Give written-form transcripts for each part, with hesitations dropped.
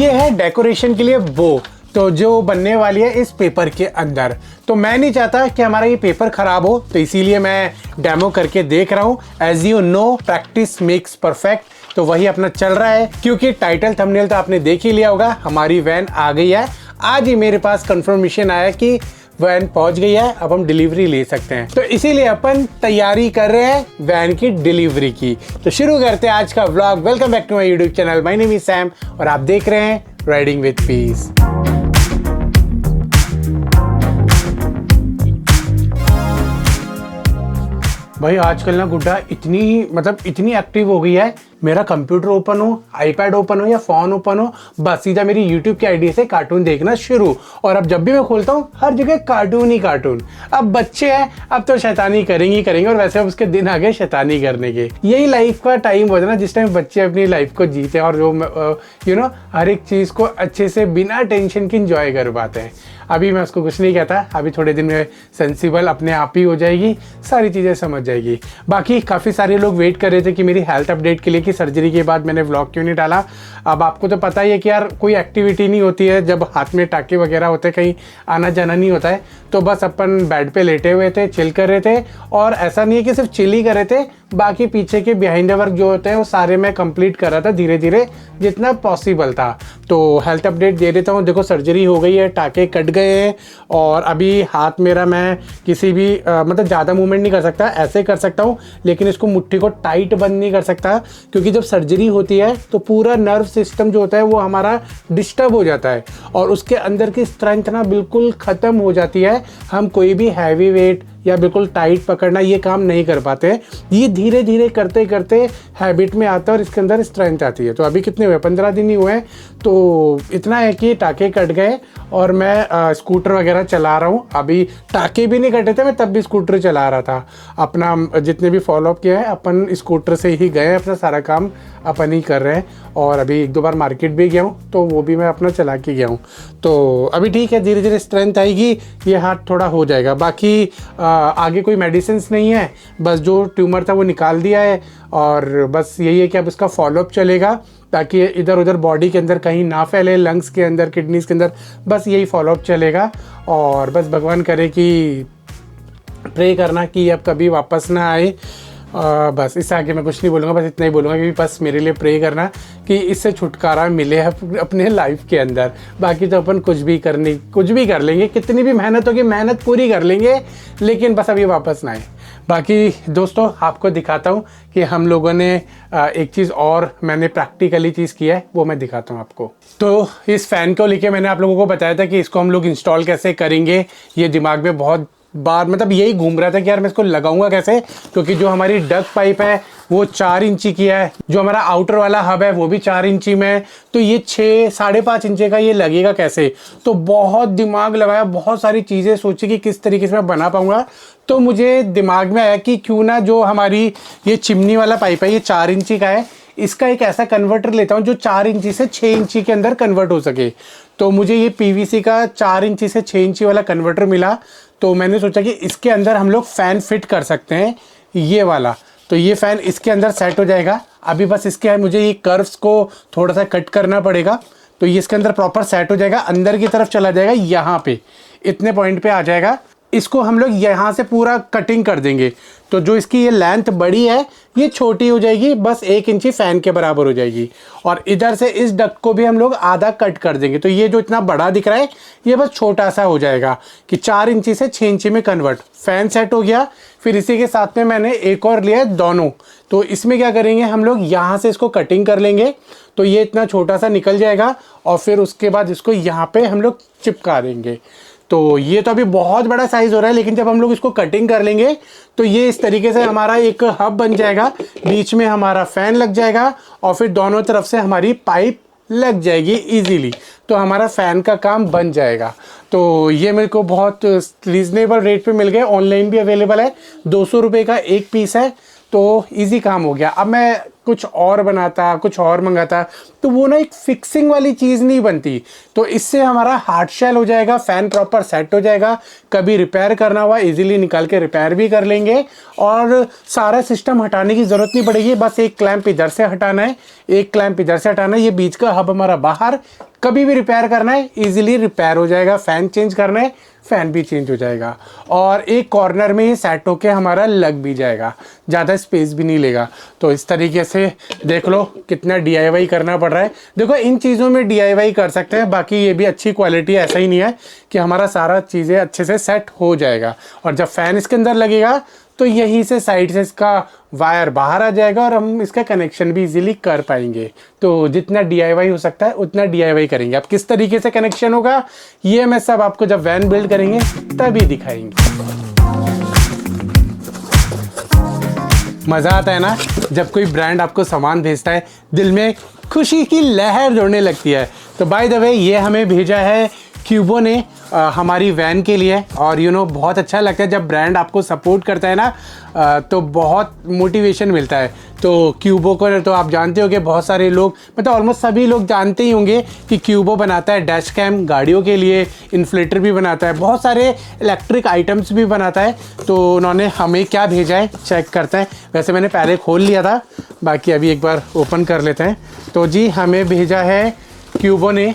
ये है डेकोरेशन के लिए वो, तो जो बनने वाली है इस पेपर के अंदर। तो मैं नहीं चाहता कि हमारा ये पेपर खराब हो, तो इसीलिए मैं डेमो करके देख रहा हूँ। As you know, practice makes perfect, तो वही अपना चल रहा है। क्योंकि टाइटल थंबनेल तो आपने देख ही लिया होगा, हमारी वैन आ गई है। आज ही मेरे पास कंफर्मेशन आया कि वैन पहुंच गई है, अब हम डिलीवरी ले सकते हैं। तो इसीलिए अपन तैयारी कर रहे हैं वैन की डिलीवरी की। तो शुरू करते हैं आज का vlog. Welcome back to my YouTube channel, my name is Sam और आप देख रहे हैं राइडिंग विद पीस। भाई आजकल ना गुड्डा इतनी एक्टिव हो गई है। मेरा कंप्यूटर ओपन हो, आईपैड ओपन हो या फ़ोन ओपन हो, बस सीधा मेरी यूट्यूब की आईडी से कार्टून देखना शुरू। और अब जब भी मैं खोलता हूँ हर जगह कार्टून ही कार्टून। अब बच्चे हैं, अब तो शैतानी करेंगे और वैसे अब उसके दिन आ गए शैतानी करने के। यही लाइफ का टाइम होता है ना, जिस टाइम बच्चे अपनी लाइफ को जीते और जो हर एक चीज़ को अच्छे से बिना टेंशन के इंजॉय कर पाते हैं। अभी मैं उसको कुछ नहीं कहता, अभी थोड़े दिन में सेंसिबल अपने आप ही हो जाएगी, सारी चीज़ें समझ जाएगी। बाकी काफ़ी सारे लोग वेट कर रहे थे कि मेरी हेल्थ अपडेट के लिए कि सर्जरी के बाद मैंने व्लॉग क्यों नहीं डाला। अब आपको तो पता ही है कि यार कोई एक्टिविटी नहीं होती है जब हाथ में टाके वगैरह होते, कहीं आना जाना नहीं होता है। तो बस अपन बेड पे लेटे हुए थे, चिल कर रहे थे। और ऐसा नहीं है कि सिर्फ चिल ही कर रहे थे, बाकी पीछे के बिहाइंड द वर्क जो होते हैं वो सारे मैं कंप्लीट कर रहा था धीरे धीरे जितना पॉसिबल था। तो हेल्थ अपडेट दे देता हूँ। देखो सर्जरी हो गई है, टाके कट गए हैं और अभी हाथ मेरा मैं किसी भी मतलब ज़्यादा मूवमेंट नहीं कर सकता। ऐसे कर सकता हूँ लेकिन इसको मुट्ठी को टाइट बंद नहीं कर सकता, क्योंकि जब सर्जरी होती है तो पूरा नर्व सिस्टम जो होता है वो हमारा डिस्टर्ब हो जाता है और उसके अंदर की स्ट्रेंथ ना बिल्कुल ख़त्म हो जाती है। हम कोई भी हैवी वेट या बिल्कुल टाइट पकड़ना ये काम नहीं कर पाते। ये धीरे धीरे करते करते हैबिट में आता है और इसके अंदर स्ट्रेंथ आती है। तो अभी कितने हुए, 15 दिन ही हुए हैं। तो इतना है कि टाके कट गए और मैं स्कूटर वगैरह चला रहा हूँ। अभी टाके भी नहीं कटे थे, मैं तब भी स्कूटर चला रहा था। अपना जितने भी फॉलोअप किया है अपन स्कूटर से ही गए, अपना सारा काम अपन ही कर रहे हैं। और अभी 1-2 बार मार्केट भी गया हूँ तो वो भी मैं अपना चला के गया हूँ। तो अभी ठीक है, धीरे धीरे स्ट्रेंथ आएगी, ये हाथ थोड़ा हो जाएगा। बाकी आगे कोई मेडिसिन्स नहीं है, बस जो ट्यूमर था वो निकाल दिया है और बस यही है कि अब इसका फॉलोअप चलेगा ताकि इधर उधर बॉडी के अंदर कहीं ना फैले, लंग्स के अंदर, किडनीज़ के अंदर, बस यही फॉलोअप चलेगा। और बस भगवान करे कि प्रे करना कि अब कभी वापस ना आए। बस इससे आगे मैं कुछ नहीं बोलूँगा, बस इतना ही बोलूँगा कि बस मेरे लिए प्रे करना कि इससे छुटकारा मिले अपने लाइफ के अंदर। बाकी तो अपन कुछ भी कर लेंगे, कितनी भी मेहनत होगी मेहनत पूरी कर लेंगे, लेकिन बस अभी वापस ना आए। बाकी दोस्तों आपको दिखाता हूँ कि हम लोगों ने एक चीज़ और मैंने प्रैक्टिकली चीज़ किया है, वो मैं दिखाता हूँ आपको। तो इस फ़ैन को लेके मैंने आप लोगों को बताया था कि इसको हम लोग इंस्टॉल कैसे करेंगे। ये दिमाग में बहुत बार मतलब यही घूम रहा था कि यार मैं इसको लगाऊंगा कैसे, क्योंकि जो हमारी डक पाइप है वो 4 इंची की है, जो हमारा आउटर वाला हब है वो भी 4 इंची में है। तो ये 6-5.5 इंची का ये लगेगा कैसे। तो बहुत दिमाग लगाया, बहुत सारी चीज़ें सोची कि किस तरीके से मैं बना पाऊंगा। तो मुझे दिमाग में आया कि क्यों ना जो हमारी ये चिमनी वाला पाइप है ये 4 इंची का है, इसका एक ऐसा कन्वर्टर लेता हूँ जो 4 इंची से 6 इंची के अंदर कन्वर्ट हो सके। तो मुझे ये पीवीसी का 4 इंची से 6 इंची वाला कन्वर्टर मिला। तो मैंने सोचा कि इसके अंदर हम लोग फ़ैन फिट कर सकते हैं, ये वाला। तो ये फ़ैन इसके अंदर सेट हो जाएगा। अभी बस इसके मुझे ये कर्व्स को थोड़ा सा कट करना पड़ेगा, तो ये इसके अंदर प्रॉपर सेट हो जाएगा, अंदर की तरफ चला जाएगा, यहाँ पे इतने पॉइंट पे आ जाएगा। इसको हम लोग यहाँ से पूरा कटिंग कर देंगे। तो जो इसकी ये लेंथ बड़ी है ये छोटी हो जाएगी, बस 1 इंची फ़ैन के बराबर हो जाएगी। और इधर से इस डक को भी हम लोग आधा कट कर देंगे। तो ये जो इतना बड़ा दिख रहा है ये बस छोटा सा हो जाएगा कि 4 इंची से 6 इंची में कन्वर्ट। फ़ैन सेट हो गया। फिर इसी के साथ में मैंने एक और लिया है दोनों। तो इसमें क्या करेंगे हम लोग, यहाँ से इसको कटिंग कर लेंगे तो ये इतना छोटा सा निकल जाएगा और फिर उसके बाद इसको यहाँ पे हम लोग चिपका देंगे। तो ये तो अभी बहुत बड़ा साइज़ हो रहा है, लेकिन जब हम लोग इसको कटिंग कर लेंगे तो ये इस तरीके से हमारा एक हब बन जाएगा, बीच में हमारा फ़ैन लग जाएगा और फिर दोनों तरफ से हमारी पाइप लग जाएगी इजीली। तो हमारा फ़ैन का काम बन जाएगा। तो ये मेरे को बहुत रीज़नेबल रेट पे मिल गए, ऑनलाइन भी अवेलेबल है, 200 रुपये का एक पीस है। तो इजी काम हो गया। अब मैं कुछ और बनाता, कुछ और मंगाता, तो वो ना एक फिक्सिंग वाली चीज़ नहीं बनती। तो इससे हमारा हार्ड शेल हो जाएगा, फ़ैन प्रॉपर सेट हो जाएगा, कभी रिपेयर करना हुआ इजीली निकाल के रिपेयर भी कर लेंगे, और सारा सिस्टम हटाने की ज़रूरत नहीं पड़ेगी। बस एक क्लैंप इधर से हटाना है, एक क्लैंप इधर से हटाना है, ये बीच का हब हमारा बाहर, कभी भी रिपेयर करना है इजीली रिपेयर हो जाएगा। फ़ैन चेंज करना है, फ़ैन भी चेंज हो जाएगा, और एक कॉर्नर में ही सेट होके हमारा लग भी जाएगा, ज़्यादा स्पेस भी नहीं लेगा। तो इस तरीके से देख लो कितना DIY करना पड़ रहा है। देखो इन चीज़ों में DIY कर सकते हैं, बाकी ये भी अच्छी क्वालिटी ऐसा ही नहीं है कि हमारा सारा चीज़ें अच्छे से सेट हो जाएगा। और जब फ़ैन इसके अंदर लगेगा तो यहीं से साइड से इसका वायर बाहर आ जाएगा और हम इसका कनेक्शन भी इजीली कर पाएंगे। तो जितना DIY हो सकता है उतना DIY करेंगे। अब किस तरीके से कनेक्शन होगा ये मैं सब आपको जब वैन बिल्ड करेंगे तभी दिखाएंगे। मज़ा आता है ना जब कोई ब्रांड आपको सामान भेजता है, दिल में खुशी की लहर दौड़ने लगती है। तो बाय द वे ये हमें भेजा है क्यूबो ने हमारी वैन के लिए, और बहुत अच्छा लगता है जब ब्रांड आपको सपोर्ट करता है ना, तो बहुत मोटिवेशन मिलता है। तो क्यूबो को तो आप जानते हो कि बहुत सारे लोग, मतलब ऑलमोस्ट सभी लोग जानते ही होंगे कि क्यूबो बनाता है डैश कैम गाड़ियों के लिए, इन्फ्लेटर भी बनाता है, बहुत सारे इलेक्ट्रिक आइटम्स भी बनाता है। तो उन्होंने हमें क्या भेजा है चेक करते हैं। वैसे मैंने पहले खोल लिया था, बाकी अभी एक बार ओपन कर लेते हैं। तो जी हमें भेजा है क्यूबो ने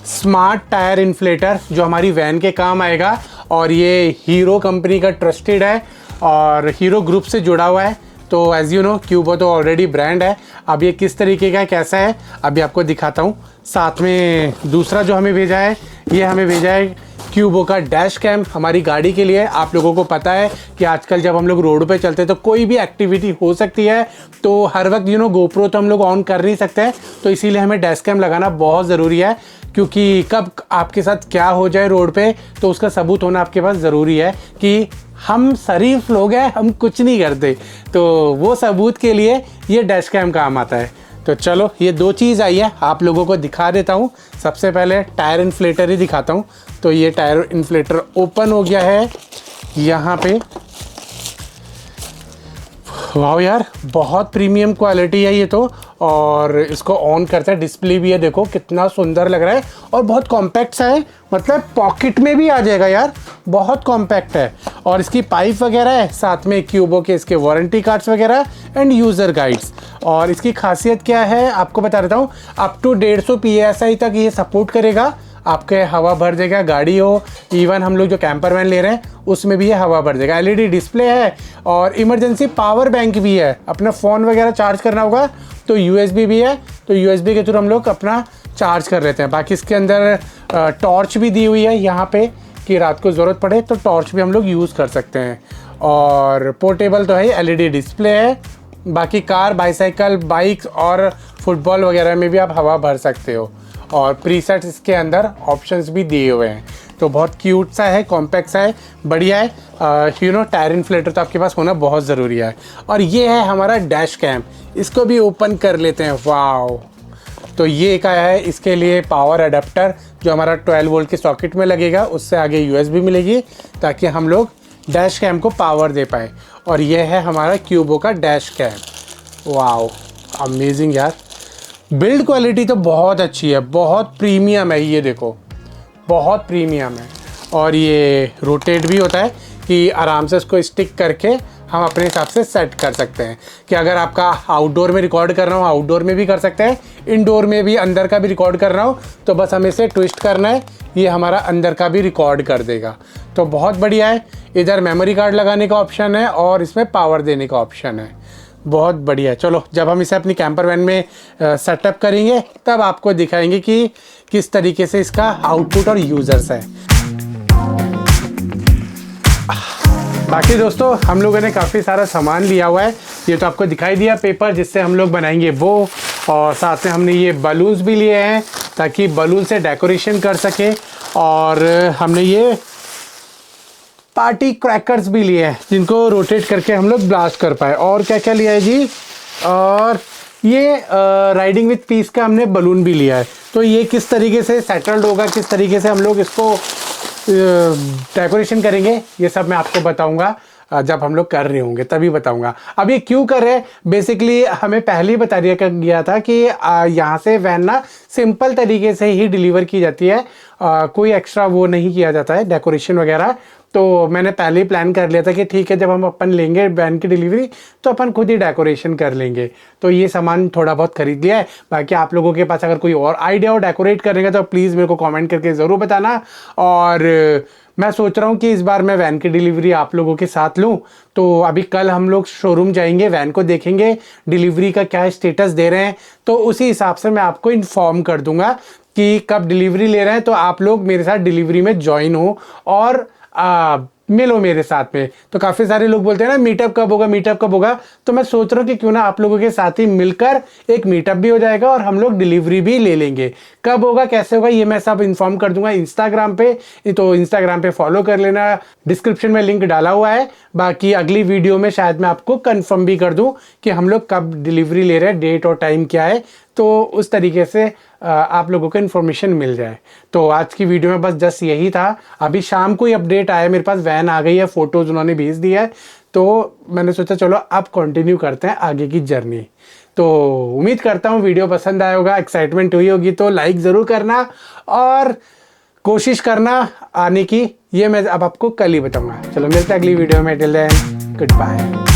स्मार्ट टायर इन्फ्लेटर, जो हमारी वैन के काम आएगा, और ये हीरो कंपनी का ट्रस्टेड है और हीरो ग्रुप से जुड़ा हुआ है। तो एज यू नो क्यूबो तो ऑलरेडी ब्रांड है। अब ये किस तरीके का कैसा है अभी आपको दिखाता हूँ। साथ में दूसरा जो हमें भेजा है, ये हमें भेजा है क्यूबो का डैश कैम हमारी गाड़ी के लिए। आप लोगों को पता है कि आजकल जब हम लोग रोड पे चलते हैं तो कोई भी एक्टिविटी हो सकती है, तो हर वक्त गोप्रो तो हम लोग ऑन कर नहीं सकते हैं, तो इसीलिए हमें डैश कैम लगाना बहुत ज़रूरी है, क्योंकि कब आपके साथ क्या हो जाए रोड पे तो उसका सबूत होना आपके पास ज़रूरी है कि हम शरीफ लोग हैं, हम कुछ नहीं करते। तो वो सबूत के लिए ये डैश कैम काम आता है। तो चलो ये दो चीज़ आई है, आप लोगों को दिखा देता हूँ। सबसे पहले टायर इन्फ्लेटर ही दिखाता हूँ। तो ये टायर इन्फ्लेटर ओपन हो गया है यहाँ पे। वाह यार, बहुत प्रीमियम क्वालिटी है ये तो। और इसको ऑन करते हैं, डिस्प्ले भी है, देखो कितना सुंदर लग रहा है, और बहुत कॉम्पैक्ट सा है, मतलब पॉकेट में भी आ जाएगा यार, बहुत कॉम्पैक्ट है। और इसकी पाइप वगैरह है, साथ में क्यूबो के इसके वारंटी कार्ड्स वगैरह एंड यूज़र गाइड्स। और इसकी खासियत क्या है आपको बता देता हूँ, अप टू 150 PSI तक ये सपोर्ट करेगा। आपके हवा भर देगा, गाड़ी हो, इवन हम लोग जो कैंपर वैन ले रहे हैं उसमें भी ये हवा भर देगा। LED डिस्प्ले है और इमरजेंसी पावर बैंक भी है। अपना फ़ोन वगैरह चार्ज करना होगा तो USB भी है, तो USB के थ्रू हम लोग अपना चार्ज कर लेते हैं। बाकी इसके अंदर टॉर्च भी दी हुई है यहाँ पे, कि रात को ज़रूरत पड़े तो टॉर्च भी हम लोग यूज़ कर सकते हैं। और पोर्टेबल तो है, LED डिस्प्ले है। बाकी कार, बाईसाइकिल, बाइक्स और फुटबॉल वगैरह में भी आप हवा भर सकते हो। और प्रीसेट्स इसके अंदर ऑप्शंस भी दिए हुए हैं। तो बहुत क्यूट सा है, कॉम्पैक्ट सा है, बढ़िया है। टायर इन्फ्लेटर तो आपके पास होना बहुत ज़रूरी है। और ये है हमारा डैश कैम, इसको भी ओपन कर लेते हैं। वाओ, तो ये एक आया है, इसके लिए पावर अडेप्टर जो हमारा 12 वोल्ट के सॉकेट में लगेगा, उससे आगे USB मिलेगी ताकि हम लोग डैश कैम को पावर दे पाएँ। और ये है हमारा क्यूबो का डैश कैम। वाओ, अमेजिंग यार, बिल्ड क्वालिटी तो बहुत अच्छी है, बहुत प्रीमियम है, ये देखो बहुत प्रीमियम है। और ये रोटेट भी होता है कि आराम से इसको स्टिक करके हम अपने हिसाब से सेट कर सकते हैं, कि अगर आपका आउटडोर में रिकॉर्ड करना हो आउटडोर में भी कर सकते हैं, इनडोर में भी अंदर का भी रिकॉर्ड करना हो तो बस हमें इसे ट्विस्ट करना है, ये हमारा अंदर का भी रिकॉर्ड कर देगा। तो बहुत बढ़िया है। इधर मेमोरी कार्ड लगाने का ऑप्शन है और इसमें पावर देने का ऑप्शन है, बहुत बढ़िया है। चलो जब हम इसे अपनी कैंपर वैन में सेटअप करेंगे तब आपको दिखाएंगे कि किस तरीके से इसका आउटपुट और यूज़र्स है। बाकी दोस्तों हम लोगों ने काफ़ी सारा सामान लिया हुआ है, ये तो आपको दिखाई दिया पेपर जिससे हम लोग बनाएंगे वो, और साथ में हमने ये बलून्स भी लिए हैं ताकि बलून से डेकोरेशन कर सके, और हमने ये पार्टी क्रैकर्स भी लिए हैं जिनको रोटेट करके हम लोग ब्लास्ट कर पाए। और क्या क्या लिया है जी, और ये राइडिंग विथ पीस का हमने बलून भी लिया है। तो ये किस तरीके से सेटल्ड होगा, किस तरीके से हम लोग इसको डेकोरेशन करेंगे, ये सब मैं आपको बताऊंगा। जब हम लोग कर रहे होंगे तभी बताऊंगा। अब ये क्यों कर रहे हैं, बेसिकली हमें पहले ही बता दिया गया था कि यहाँ से वैन ना सिंपल तरीके से ही डिलीवर की जाती है, कोई एक्स्ट्रा वो नहीं किया जाता है डेकोरेशन वगैरह। तो मैंने पहले ही प्लान कर लिया था कि ठीक है, जब हम अपन लेंगे वैन की डिलीवरी तो अपन खुद ही डेकोरेशन कर लेंगे। तो ये सामान थोड़ा बहुत खरीद लिया है। बाकी आप लोगों के पास अगर कोई और आइडिया हो डेकोरेट करने का तो प्लीज़ मेरे को कमेंट करके ज़रूर बताना। और मैं सोच रहा हूँ कि इस बार मैं वैन की डिलीवरी आप लोगों के साथ लूँ। तो अभी कल हम लोग शोरूम जाएंगे, वैन को देखेंगे, डिलीवरी का क्या स्टेटस दे रहे हैं, तो उसी हिसाब से मैं आपको इन्फॉर्म कर दूंगा कि कब डिलीवरी ले रहे हैं। तो आप लोग मेरे साथ डिलीवरी में ज्वाइन हो और मिलो मेरे साथ में। तो काफ़ी सारे लोग बोलते हैं ना मीटअप कब होगा, मीटअप कब होगा, तो मैं सोच रहा हूँ कि क्यों ना आप लोगों के साथ ही मिलकर एक मीटअप भी हो जाएगा और हम लोग डिलीवरी भी ले लेंगे। कब होगा कैसे होगा ये मैं सब इन्फॉर्म कर दूंगा इंस्टाग्राम पे, तो इंस्टाग्राम पे फॉलो कर लेना, डिस्क्रिप्शन में लिंक डाला हुआ है। बाकी अगली वीडियो में शायद मैं आपको कंफर्म भी कर दूं कि हम लोग कब डिलीवरी ले रहे हैं, डेट और टाइम क्या है, तो उस तरीके से आप लोगों को इन्फॉर्मेशन मिल जाए। तो आज की वीडियो में बस जस्ट यही था। अभी शाम को ही अपडेट आया मेरे पास, वैन आ गई है, फोटोज उन्होंने भेज दिया है। तो मैंने सोचा चलो अब कंटिन्यू करते हैं आगे की जर्नी। तो उम्मीद करता हूँ वीडियो पसंद आया होगा, एक्साइटमेंट हुई होगी तो लाइक ज़रूर करना और कोशिश करना आने की, ये मैं अब आपको कल ही बताऊंगा। चलो मिलते हैं अगली वीडियो में, टिल देन गुड बाय।